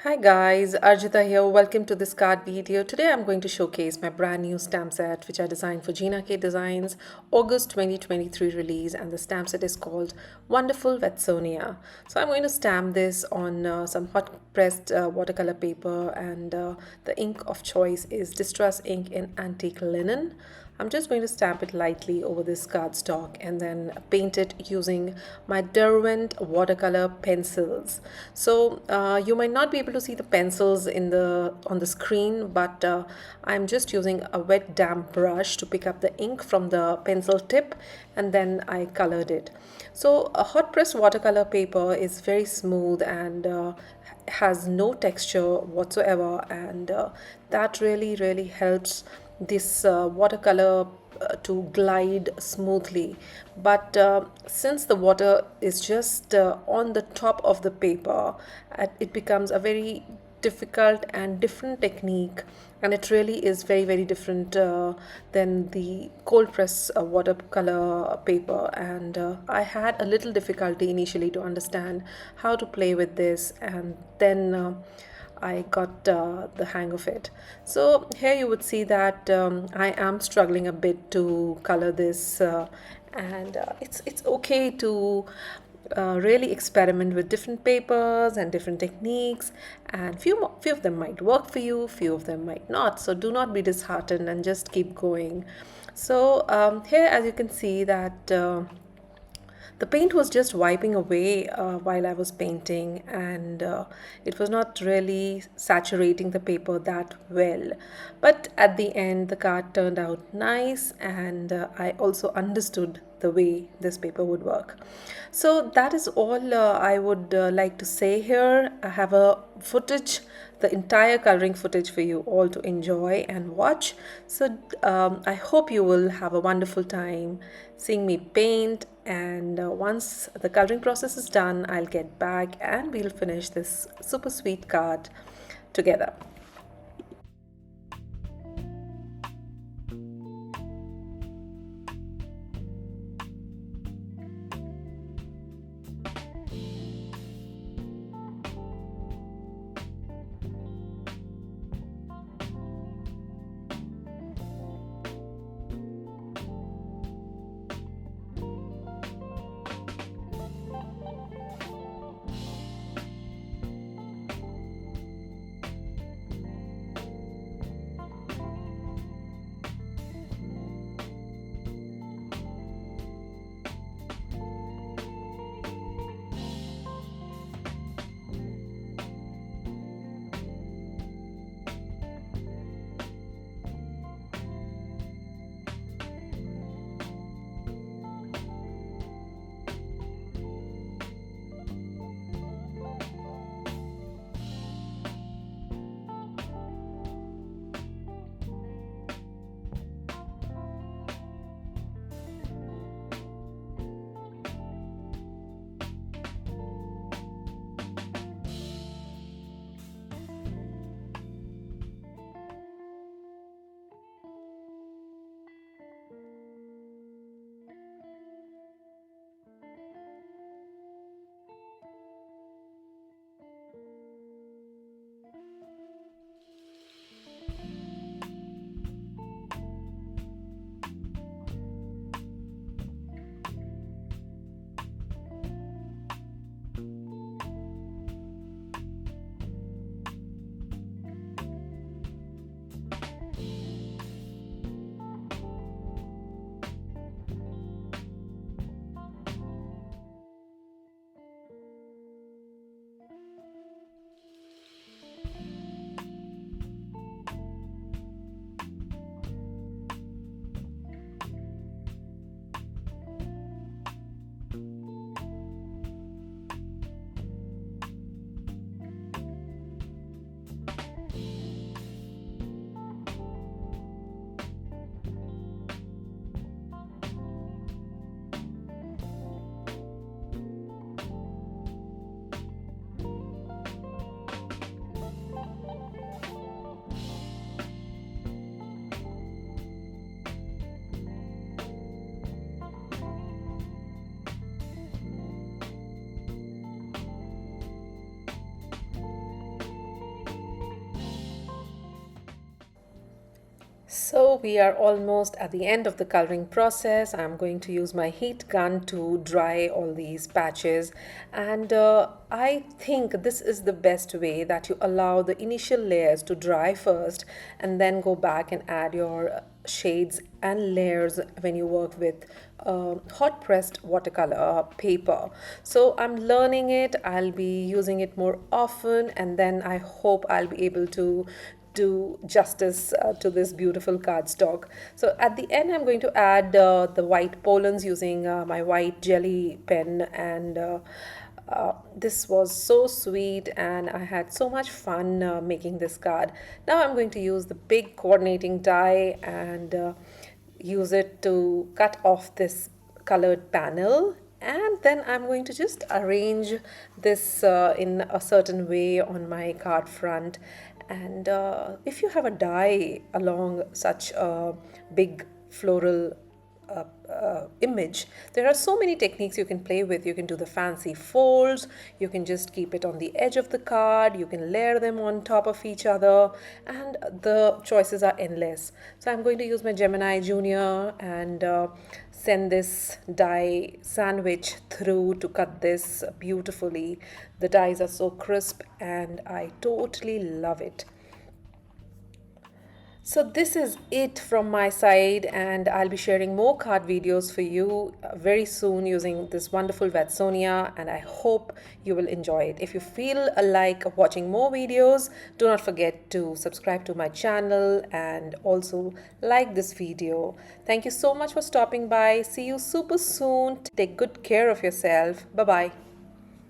Hi guys, Arjita here. Welcome to this card video. Today I'm going to showcase my brand new stamp set which I designed for Gina K Designs August 2023 release, and the stamp set is called Wonderful Watsonia. So I'm going to stamp this on some hot pressed watercolor paper, and the ink of choice is Distress ink in antique linen. I'm just going to stamp it lightly over this cardstock and then paint it using my Derwent watercolor pencils. So you might not be able to see the pencils on the screen, but I'm just using a wet damp brush to pick up the ink from the pencil tip, and then I colored it. So a hot pressed watercolor paper is very smooth and has no texture whatsoever, and that really helps this watercolor to glide smoothly. But since the water is just on the top of the paper, it becomes a very difficult and different technique, and it really is very different than the cold press watercolor paper. And I had a little difficulty initially to understand how to play with this, and then I got the hang of it. So here you would see that I am struggling a bit to color this, and it's okay to really experiment with different papers and different techniques, and few of them might work for you, few of them might not. So do not be disheartened and just keep going. So here, as you can see that. The paint was just wiping away while I was painting, and it was not really saturating the paper that well. But at the end, the card turned out nice, and I also understood the way this paper would work. So that is all I would like to say here. I have a footage, the entire coloring footage for you all to enjoy and watch. So I hope you will have a wonderful time seeing me paint, and once the coloring process is done, I'll get back and we'll finish this super sweet card together. So we are almost at the end of the coloring process. I'm going to use my heat gun to dry all these patches, and I think this is the best way, that you allow the initial layers to dry first and then go back and add your shades and layers when you work with hot pressed watercolor paper. So I'm learning it, I'll be using it more often, and then I hope I'll be able to do justice to this beautiful cardstock. So at the end, I'm going to add the white pollens using my white jelly pen, and this was so sweet and I had so much fun making this card. Now I'm going to use the big coordinating die and use it to cut off this colored panel, and then I'm going to just arrange this in a certain way on my card front. And if you have a die along such a big floral image, there are so many techniques you can play with. You can do the fancy folds, you can just keep it on the edge of the card, you can layer them on top of each other, and the choices are endless. So I'm going to use my Gemini Junior and send this die sandwich through to cut this beautifully. The dies are so crisp and I totally love it. So this is it from my side, and I'll be sharing more card videos for you very soon using this wonderful Watsonia, and I hope you will enjoy it. If you feel like watching more videos, do not forget to subscribe to my channel and also like this video. Thank you so much for stopping by. See you super soon. Take good care of yourself. Bye-bye.